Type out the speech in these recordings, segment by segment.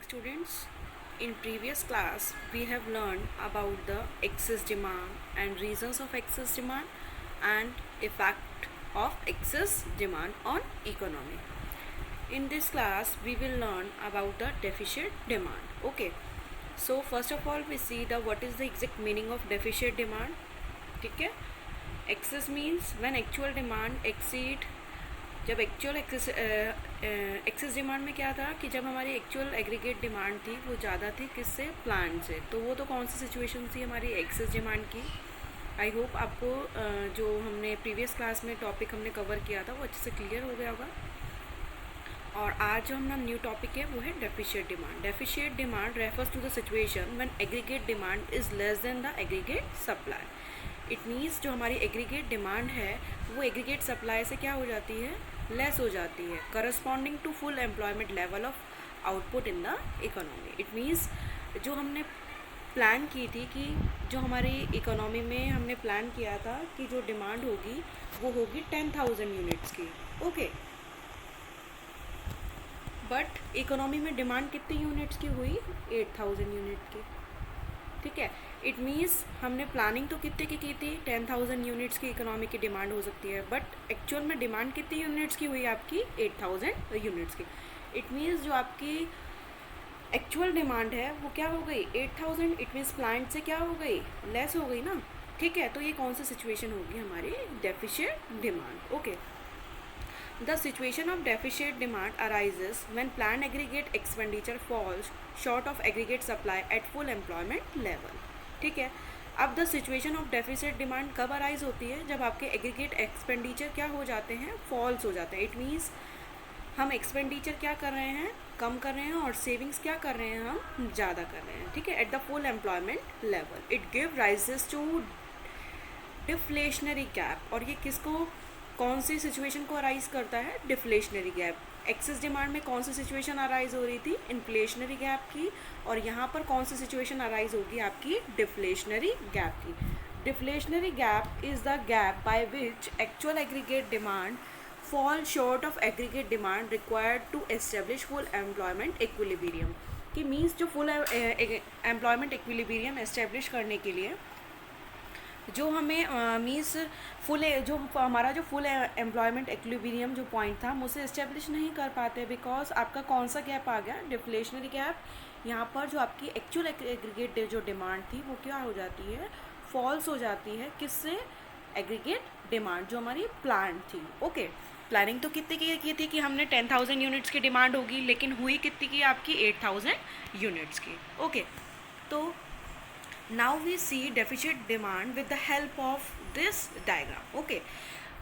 students. In previous class we have learned about the excess demand and reasons of excess demand and effect of excess demand on economy. In this class we will learn about the deficit demand. Okay, so first of all we see the what is the exact meaning of deficit demand. ठीक है, excess means when actual demand exceed, जब actual access demand में क्या था कि जब हमारी actual aggregate demand थी वो ज़्यादा थी किससे, प्लांट से। तो वो तो कौन सी सिचुएशन थी हमारी एक्सेस डिमांड की। आई होप आपको जो हमने प्रीवियस क्लास में टॉपिक हमने कवर किया था वो अच्छे से क्लियर हो गया होगा। और आज जो हमारा न्यू टॉपिक है वो है deficient demand. Deficient demand refers to the situation when aggregate demand is less than the aggregate supply. It means जो हमारी एग्रीगेट डिमांड है वो एग्रीगेट सप्लाई से क्या हो जाती है, लेस हो जाती है, corresponding to full employment level of output in the economy. It means जो हमने प्लान की थी कि जो हमारी इकोनॉमी में हमने प्लान किया था कि जो डिमांड होगी वो होगी 10,000 यूनिट्स की। ओके, बट इकोनॉमी में डिमांड कितनी यूनिट्स की हुई, 8,000 यूनिट की। ठीक है, इट मीन्स हमने प्लानिंग तो कितने की थी, 10,000 यूनिट्स की इकोनॉमी की डिमांड हो सकती है, बट एक्चुअल में डिमांड कितनी यूनिट्स की हुई आपकी, 8,000 यूनिट्स की। इट मीन्स जो आपकी एक्चुअल डिमांड है वो क्या हो गई, 8,000। इट मीन्स प्लांट से क्या हो गई, लेस हो गई ना। ठीक है, तो ये कौन सी सिचुएशन होगी हमारी, deficit demand. Okay, The situation of deficit demand arises when planned aggregate expenditure falls short of aggregate supply at full employment level. ठीक है, अब the situation of deficit demand कब अराइज होती है, जब आपके एग्रीगेट एक्सपेंडिचर क्या हो जाते हैं, फॉल्स हो जाते हैं। इट मीन्स हम एक्सपेंडिचर क्या कर रहे हैं, कम कर रहे हैं, और सेविंग्स क्या कर रहे हैं, हम ज़्यादा कर रहे हैं। ठीक है, at the full employment level it give rises to deflationary gap. और ये किसको, कौन सी सिचुएशन को अराइज करता है, डिफ्लेशनरी गैप। एक्सेस डिमांड में कौन सी सिचुएशन अराइज हो रही थी, इन्फ्लेशनरी गैप की, और यहाँ पर कौन सी सिचुएशन अराइज होगी आपकी, डिफ्लेशनरी गैप की। Deflationary gap is the gap by which actual aggregate demand fall short of aggregate demand required to establish full employment equilibrium. कि मीन्स जो फुल एम्प्लॉयमेंट इक्विलिब्रियम एस्टेब्लिश करने के लिए जो हमें मीन्स फुल जो हमारा जो फुल एम्प्लॉयमेंट इक्विलिब्रियम जो पॉइंट था हम उसे इस्टेब्लिश नहीं कर पाते, बिकॉज आपका कौन सा गैप आ गया, डिफ्लेशनरी गैप। यहाँ पर जो आपकी एक्चुअल एग्रीगेट जो डिमांड थी वो क्या हो जाती है, फॉल्स हो जाती है, किससे, एग्रीगेट डिमांड जो हमारी प्लान थी। ओके, प्लानिंग तो कितनी की थी कि हमने 10,000 यूनिट्स की डिमांड होगी, लेकिन हुई कितनी की आपकी, 8,000 यूनिट्स की। ओके, तो now we see deficit demand with the help of this diagram. Okay,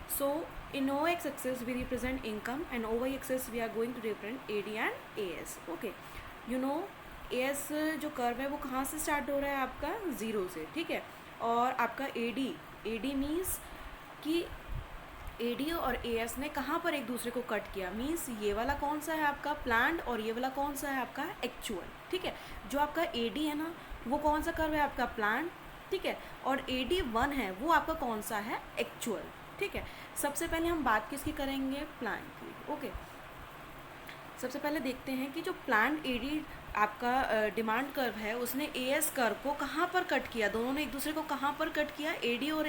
so in OX axis we represent income and OY axis we are going to represent AD and AS. Okay, you know AS जो curve है वो कहाँ से start हो रहा है आपका, zero से। ठीक है, और आपका AD मीन्स कि AD और AS ने कहाँ पर एक दूसरे को कट किया, मीन्स ये वाला कौन सा है आपका प्लान्ड और ये वाला कौन सा है आपका एक्चुअल। ठीक है, जो आपका AD है ना वो कौन सा कर्व है आपका, प्लान। ठीक है, और AD1 है वो आपका कौन सा है, एक्चुअल। ठीक है, सबसे पहले हम बात किसकी करेंगे, प्लान की। ओके, सबसे पहले देखते हैं कि जो प्लान AD आपका डिमांड कर्व है उसने AS कर्व को कहाँ पर कट किया, दोनों ने एक दूसरे को कहाँ पर कट किया, AD और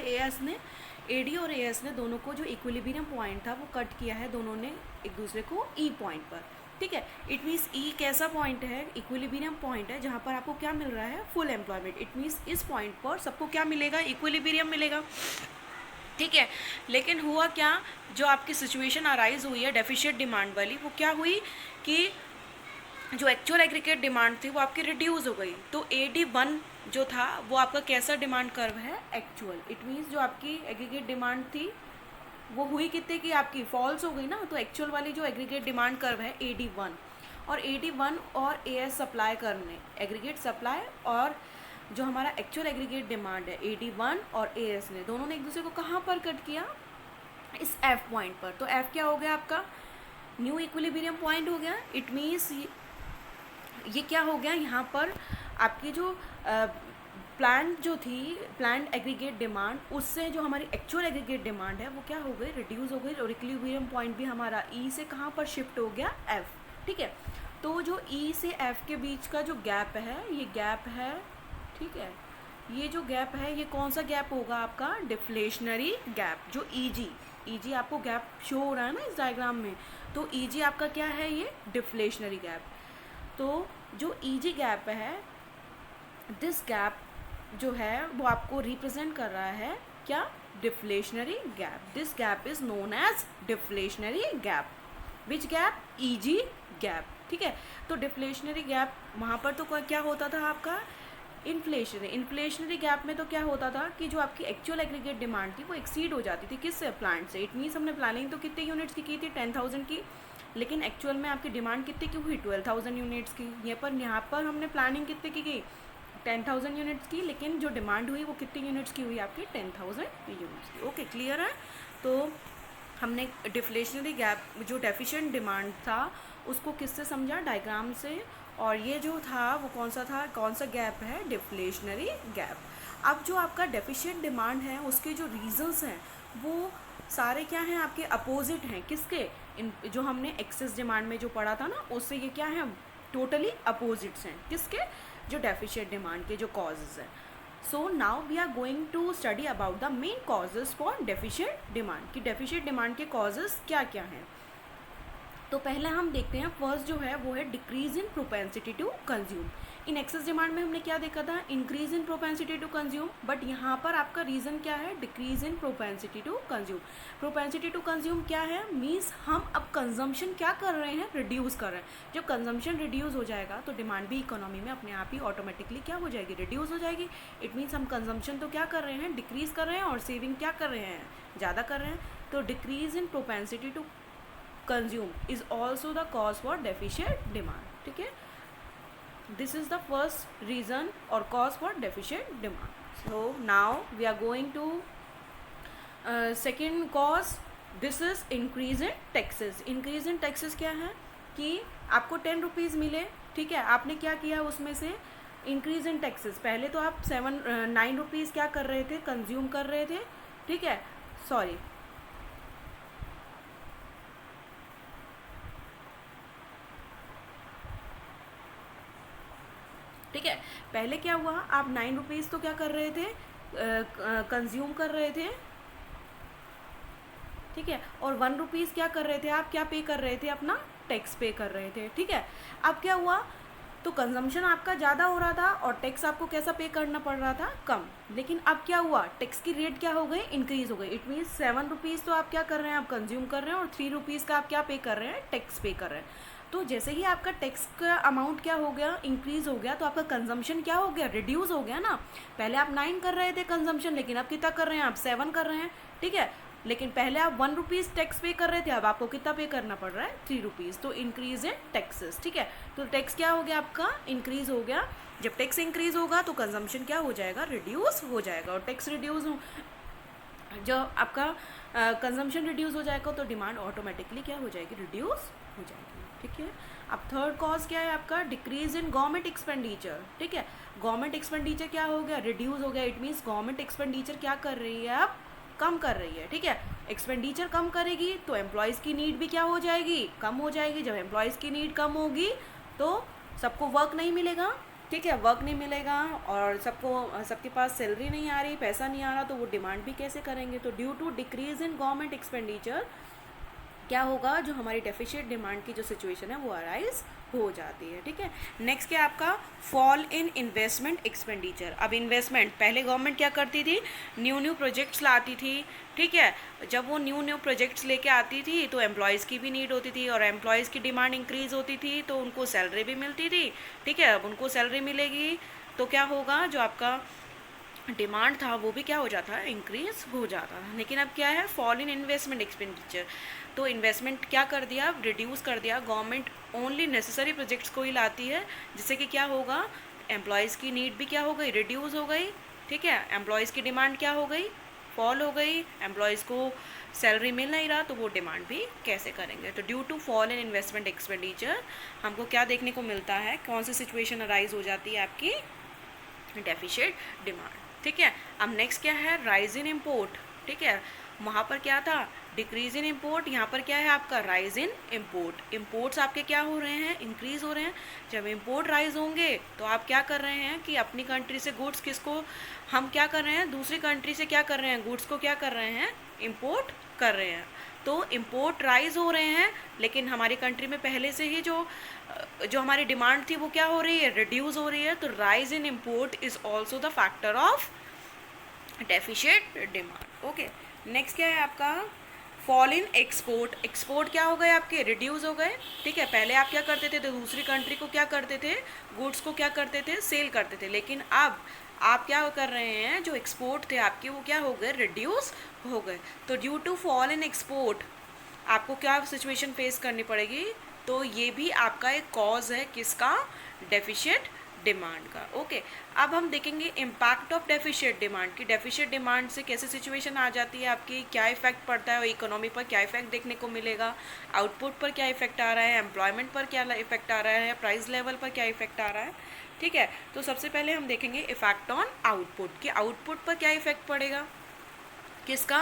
AS ने दोनों को जो इक्विलिब्रियम पॉइंट था वो कट किया है दोनों ने एक दूसरे को E पॉइंट पर। ठीक है, इट मीन्स E कैसा पॉइंट है, इक्विलिब्रियम पॉइंट है, जहाँ पर आपको क्या मिल रहा है, फुल एम्प्लॉयमेंट। इट मीन्स इस पॉइंट पर सबको क्या मिलेगा, इक्विलिब्रियम मिलेगा। ठीक है, लेकिन हुआ क्या, जो आपकी सिचुएशन अराइज हुई है डेफिशिएट डिमांड वाली, वो क्या हुई कि जो एक्चुअल एग्रीगेट डिमांड थी वो आपकी रिड्यूस हो गई। तो AD1 जो था वो आपका कैसा डिमांड कर्व है, एक्चुअल। इट मीन्स जो आपकी एग्रीगेट डिमांड थी वो हुई कितने की आपकी, फॉल्स हो गई ना। तो एक्चुअल वाली जो एग्रीगेट डिमांड कर्व है AD1, और AD1 और AS सप्लाई करने, एग्रीगेट सप्लाई और जो हमारा एक्चुअल एग्रीगेट डिमांड है AD1 और AS ने दोनों ने एक दूसरे को कहाँ पर कट किया, इस F पॉइंट पर। तो F क्या हो गया आपका, न्यू इक्विलिब्रियम पॉइंट हो गया। इट मीन्स ये क्या हो गया, यहाँ पर आपकी जो प्लान जो थी, प्लान एग्रीगेट डिमांड, उससे जो हमारी एक्चुअल एग्रीगेट डिमांड है वो क्या हो गई, रिड्यूस हो गई, और इक्विलिब्रियम पॉइंट भी हमारा E से कहाँ पर शिफ्ट हो गया, F। ठीक है, तो जो ई से एफ के बीच का जो गैप है, ये गैप है, ठीक है, ये जो गैप है ये कौन सा गैप होगा आपका, डिफ्लेशनरी गैप। जो ईजी आपको गैप शो हो रहा है ना इस डायग्राम में, तो ईजी आपका क्या है, ये डिफ्लेशनरी गैप। तो जो ईजी गैप है, दिस गैप जो है वो आपको रिप्रेजेंट कर रहा है क्या, deflationary gap. This gap is known as deflationary gap. Which gap, EG gap, ठीक है। तो डिफ्लेशनरी गैप वहाँ पर तो क्या होता था आपका, इन्फ्लेशनरी गैप में तो क्या होता था कि जो आपकी एक्चुअल एग्रीगेट डिमांड थी वो एक्सीड हो जाती थी किससे, प्लांट से। इट मीन्स हमने प्लानिंग तो कितने यूनिट्स की थी, 10,000 की, लेकिन एक्चुअल में आपकी डिमांड कितने की हुई, 12,000 यूनिट्स की। यहाँ पर हमने प्लानिंग कितने की 10,000 यूनिट्स की, लेकिन जो डिमांड हुई वो कितनी यूनिट्स की हुई आपकी, 10,000 यूनिट्स की। ओके, क्लियर है। तो हमने डिफ्लेशनरी गैप, जो डेफिशिएंट डिमांड था उसको किससे समझा, डायग्राम से, और ये जो था वो कौन सा था, कौन सा गैप है, डिफ्लेशनरी गैप। अब जो आपका डेफिशिएंट डिमांड है उसके जो रीजंस हैं वो सारे क्या हैं, आपके अपोजिट हैं, किसके, जो हमने एक्सेस डिमांड में जो पढ़ा था ना उससे ये क्या है, टोटली अपोजिट्स हैं, किसके, जो डेफिशिएंट डिमांड के जो कॉजेज हैं। So now we are going to study about the main causes for deficient demand, कि डेफिशिएंट डिमांड के कॉजेज क्या क्या हैं। तो पहले हम देखते हैं, फर्स्ट जो है वो है decrease in propensity to consume. In excess demand में हमने क्या देखा था, increase in propensity to consume, but यहाँ पर आपका रीज़न क्या है, decrease in propensity to consume. Propensity to consume क्या है, मीन्स हम अब कंजम्पशन क्या कर रहे हैं, रिड्यूस कर रहे हैं। जब कंजम्पशन रिड्यूस हो जाएगा तो डिमांड भी इकोनॉमी में अपने आप ही ऑटोमेटिकली क्या हो जाएगी, रिड्यूस हो जाएगी। इट मीन्स हम कंजम्पशन तो क्या कर रहे हैं, डिक्रीज कर रहे हैं, और सेविंग क्या कर रहे हैं, ज़्यादा कर रहे हैं। तो decrease in propensity to consume is also the cause for deficient demand, ठीक है। This is the first reason और cause for deficient demand. So now we are going to second cause, this is increase in taxes. Increase in taxes क्या है, कि आपको 10 rupees मिले, ठीक है, आपने क्या किया उसमें से, इंक्रीज इन टैक्सेस। पहले तो आप 9 रुपीज़ क्या कर रहे थे, कंज्यूम कर रहे थे, ठीक है, सॉरी, ठीक है, पहले क्या हुआ, आप 9 रुपीज़ तो क्या कर रहे थे, कंज्यूम कर रहे थे, ठीक है, और 1 रुपीज़ क्या कर रहे थे, आप क्या पे कर रहे थे, अपना टैक्स पे कर रहे थे, ठीक है। अब क्या हुआ, तो कंजम्पशन आपका ज़्यादा हो रहा था और टैक्स आपको कैसा पे करना पड़ रहा था, कम। लेकिन अब क्या हुआ, टैक्स की रेट क्या हो गई, इंक्रीज हो गई। इट मीन्स 7 रुपीज़ तो आप क्या कर रहे हैं, आप कंज्यूम कर रहे हैं, और 3 रुपीज़ का आप क्या पे कर रहे हैं, टैक्स पे कर रहे हैं। तो जैसे ही आपका टैक्स का अमाउंट क्या हो गया, इंक्रीज हो गया, तो आपका कंजम्पशन क्या हो गया, रिड्यूस हो गया ना। पहले आप 9 कर रहे थे कंजम्पशन, लेकिन अब कितना कर रहे हैं, आप 7 कर रहे हैं, ठीक है। लेकिन पहले आप 1 रुपीज़ टैक्स पे कर रहे थे, अब आपको कितना पे करना पड़ रहा है, 3 रुपीज़। तो इंक्रीज इन टैक्सेस, ठीक है। तो टैक्स क्या हो गया आपका, इंक्रीज हो गया। जब टैक्स इंक्रीज होगा तो कंजम्पशन क्या हो जाएगा, रिड्यूस हो जाएगा, और टैक्स रिड्यूस हो, जो आपका कंजम्पशन रिड्यूस हो जाएगा तो डिमांड ऑटोमेटिकली क्या हो जाएगी, रिड्यूस हो जाएगी, ठीक है। अब थर्ड कॉज क्या है आपका, डिक्रीज इन गवर्नमेंट एक्सपेंडिचर, ठीक है। गवर्नमेंट एक्सपेंडिचर क्या हो गया, रिड्यूस हो गया। इट मीन्स गवर्नमेंट एक्सपेंडिचर क्या कर रही है, अब कम कर रही है, ठीक है। एक्सपेंडिचर कम करेगी तो एम्प्लॉयज़ की नीड भी क्या हो जाएगी, कम हो जाएगी। जब एम्प्लॉयज़ की नीड कम होगी तो सबको वर्क नहीं मिलेगा, ठीक है, वर्क नहीं मिलेगा, और सबके पास सैलरी नहीं आ रही, पैसा नहीं आ रहा, तो वो डिमांड भी कैसे करेंगे। तो due to decrease in government expenditure क्या होगा, जो हमारी डेफिशिएंट डिमांड की जो सिचुएशन है वो अराइज हो जाती है, ठीक है। नेक्स्ट क्या आपका, फॉल इन इन्वेस्टमेंट एक्सपेंडिचर। अब इन्वेस्टमेंट, पहले गवर्नमेंट क्या करती थी, न्यू प्रोजेक्ट्स लाती थी, ठीक है। जब वो न्यू प्रोजेक्ट्स लेके आती थी तो एम्प्लॉयज़ की भी नीड होती थी, और एम्प्लॉयज़ की डिमांड इंक्रीज़ होती थी तो उनको सैलरी भी मिलती थी, ठीक है। अब उनको सैलरी मिलेगी तो क्या होगा, जो आपका डिमांड था वो भी क्या हो जाता है, इंक्रीज हो जाता है। लेकिन अब क्या है, फॉल इन इन्वेस्टमेंट एक्सपेंडिचर। तो इन्वेस्टमेंट क्या कर दिया, रिड्यूस कर दिया। गवर्नमेंट ओनली नेसेसरी प्रोजेक्ट्स को ही लाती है, जिससे कि क्या होगा, एम्प्लॉयज़ की नीड भी क्या हो गई, रिड्यूस हो गई, ठीक है। एम्प्लॉयज़ की डिमांड क्या हो गई, फॉल हो गई। एम्प्लॉयज़ को सैलरी मिल नहीं रहा तो वो डिमांड भी कैसे करेंगे। तो due to fall in investment expenditure हमको क्या देखने को मिलता है, कौन सी सिचुएशन अराइज हो जाती है, आपकी डेफिशिएंट डिमांड, ठीक है। अब नेक्स्ट क्या है, राइज इन इम्पोर्ट, ठीक है। वहाँ पर क्या था, डिक्रीज इन इम्पोर्ट, यहाँ पर क्या है आपका राइज इन इम्पोर्ट। इम्पोर्ट्स आपके क्या हो रहे हैं, इंक्रीज हो रहे हैं। जब इम्पोर्ट राइज होंगे तो आप क्या कर रहे हैं कि अपनी कंट्री से गुड्स किसको हम क्या कर रहे हैं, दूसरी कंट्री से क्या कर रहे हैं, गुड्स को क्या कर रहे हैं, इम्पोर्ट कर रहे हैं। तो इम्पोर्ट राइज हो रहे हैं, लेकिन हमारी कंट्री में पहले से ही जो हमारी डिमांड थी वो क्या हो रही है, रिड्यूस हो रही है। तो rise in import is also the factor of deficit demand. Okay, next क्या है आपका, फॉल इन एक्सपोर्ट। एक्सपोर्ट क्या हो गए आपके, रिड्यूस हो गए। ठीक है, पहले आप क्या करते थे, तो दूसरी कंट्री को क्या करते थे, गुड्स को क्या करते थे, सेल करते थे। लेकिन अब आप क्या कर रहे हैं, जो एक्सपोर्ट थे आपके वो क्या हो गए, रिड्यूस हो गए। तो due to fall in export आपको क्या सिचुएशन फेस करनी पड़ेगी, तो ये भी आपका एक कॉज है किसका, डेफिशिएट डिमांड का। ओके, अब हम देखेंगे इम्पैक्ट ऑफ डेफिशिएट डिमांड की। डेफिशिएट डिमांड से कैसे सिचुएशन आ जाती है आपकी, क्या इफेक्ट पड़ता है, इकोनॉमी पर क्या इफेक्ट देखने को मिलेगा, आउटपुट पर क्या इफेक्ट आ रहा है, एम्प्लॉयमेंट पर क्या इफेक्ट आ रहा है, प्राइस लेवल पर क्या इफेक्ट आ रहा है। ठीक है, तो सबसे पहले हम देखेंगे इफेक्ट ऑन आउटपुट कि आउटपुट पर क्या इफेक्ट पड़ेगा, किसका,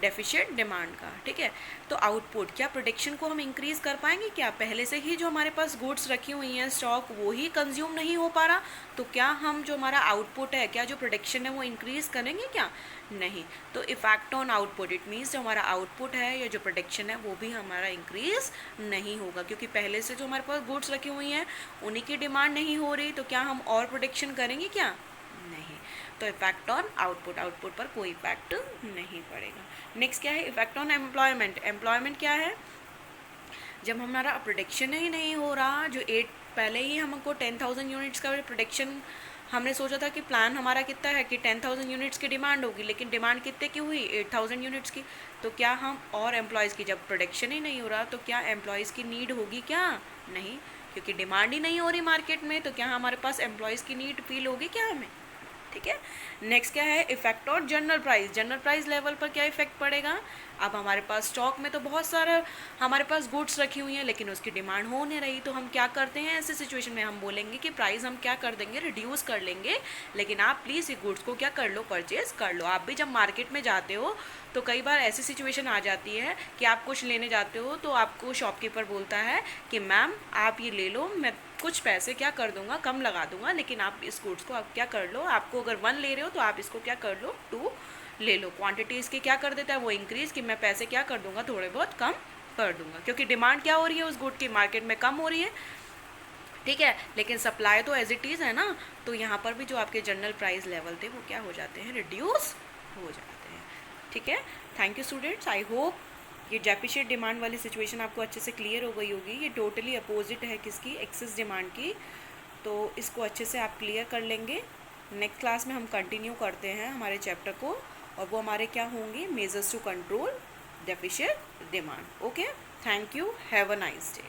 डेफिशिएट डिमांड का। ठीक है, तो आउटपुट, क्या प्रोडक्शन को हम इंक्रीज कर पाएंगे, क्या पहले से ही जो हमारे पास गुड्स रखी हुई हैं स्टॉक वो ही कंज्यूम नहीं हो पा रहा, तो क्या हम जो हमारा आउटपुट है, क्या जो प्रोडक्शन है वो इंक्रीज करेंगे, क्या नहीं। तो effect on output, it means जो हमारा आउटपुट है या जो प्रोडक्शन है वो भी हमारा इंक्रीज नहीं होगा, क्योंकि पहले से जो हमारे पास गुड्स रखी हुई हैं उन्हीं की डिमांड नहीं हो रही, तो क्या हम और प्रोडक्शन करेंगे, क्या नहीं। तो इफेक्ट ऑन आउटपुट, आउटपुट पर कोई इफेक्ट नहीं पड़ेगा। नेक्स्ट क्या है, इफेक्ट ऑन एम्प्लॉयमेंट। एम्प्लॉयमेंट क्या है, जब हमारा प्रोडक्शन ही नहीं हो रहा, जो पहले ही हमको 10,000 यूनिट्स का प्रोडक्शन हमने सोचा था कि प्लान हमारा कितना है कि 10,000 यूनिट्स की डिमांड होगी, लेकिन डिमांड कितने की हुई, 8,000 यूनिट्स की। तो क्या हम और एम्प्लॉयज़ की, जब प्रोडक्शन ही नहीं हो रहा तो क्या एम्प्लॉयज़ की नीड होगी, क्या नहीं, क्योंकि डिमांड ही नहीं हो रही मार्केट में, तो क्या हमारे पास एम्प्लॉयज़ की नीड फील होगी, क्या हमें। ठीक है, नेक्स्ट क्या है, effect on general price. General price level पर क्या इफेक्ट पड़ेगा, अब हमारे पास स्टॉक में तो बहुत सारा हमारे पास गुड्स रखी हुई हैं, लेकिन उसकी डिमांड हो नहीं रही, तो हम क्या करते हैं ऐसे सिचुएशन में, हम बोलेंगे कि प्राइस हम क्या कर देंगे, रिड्यूस कर लेंगे, लेकिन आप प्लीज़ ये गुड्स को क्या कर लो, परचेज कर लो। आप भी जब मार्केट में जाते हो तो कई बार ऐसी सिचुएशन आ जाती है कि आप कुछ लेने जाते हो तो आपको शॉपकीपर बोलता है कि मैम आप ये ले लो, मैं कुछ पैसे क्या कर दूंगा, कम लगा दूंगा, लेकिन आप इस गुड्स को आप क्या कर लो, आपको अगर 1 ले रहे हो तो आप इसको क्या कर लो, 2 ले लो। क्वांटिटी इसकी क्या कर देता है वो इंक्रीज़, कि मैं पैसे क्या कर दूंगा, थोड़े बहुत कम कर दूंगा, क्योंकि डिमांड क्या हो रही है उस गुड की, मार्केट में कम हो रही है। ठीक है, लेकिन सप्लाई तो एज इट इज़ है ना, तो यहाँ पर भी जो आपके जनरल प्राइस लेवल थे वो क्या हो जाते हैं, रिड्यूस हो जाते हैं। ठीक है, thank you students, I hope ये डेफिशिएट डिमांड वाली सिचुएशन आपको अच्छे से क्लियर हो गई होगी। ये टोटली अपोजिट है किसकी, एक्सेस डिमांड की, तो इसको अच्छे से आप क्लियर कर लेंगे। नेक्स्ट क्लास में हम कंटिन्यू करते हैं हमारे चैप्टर को, और वो हमारे क्या होंगे, measures to control deficient demand. Okay, thank you, have a nice day.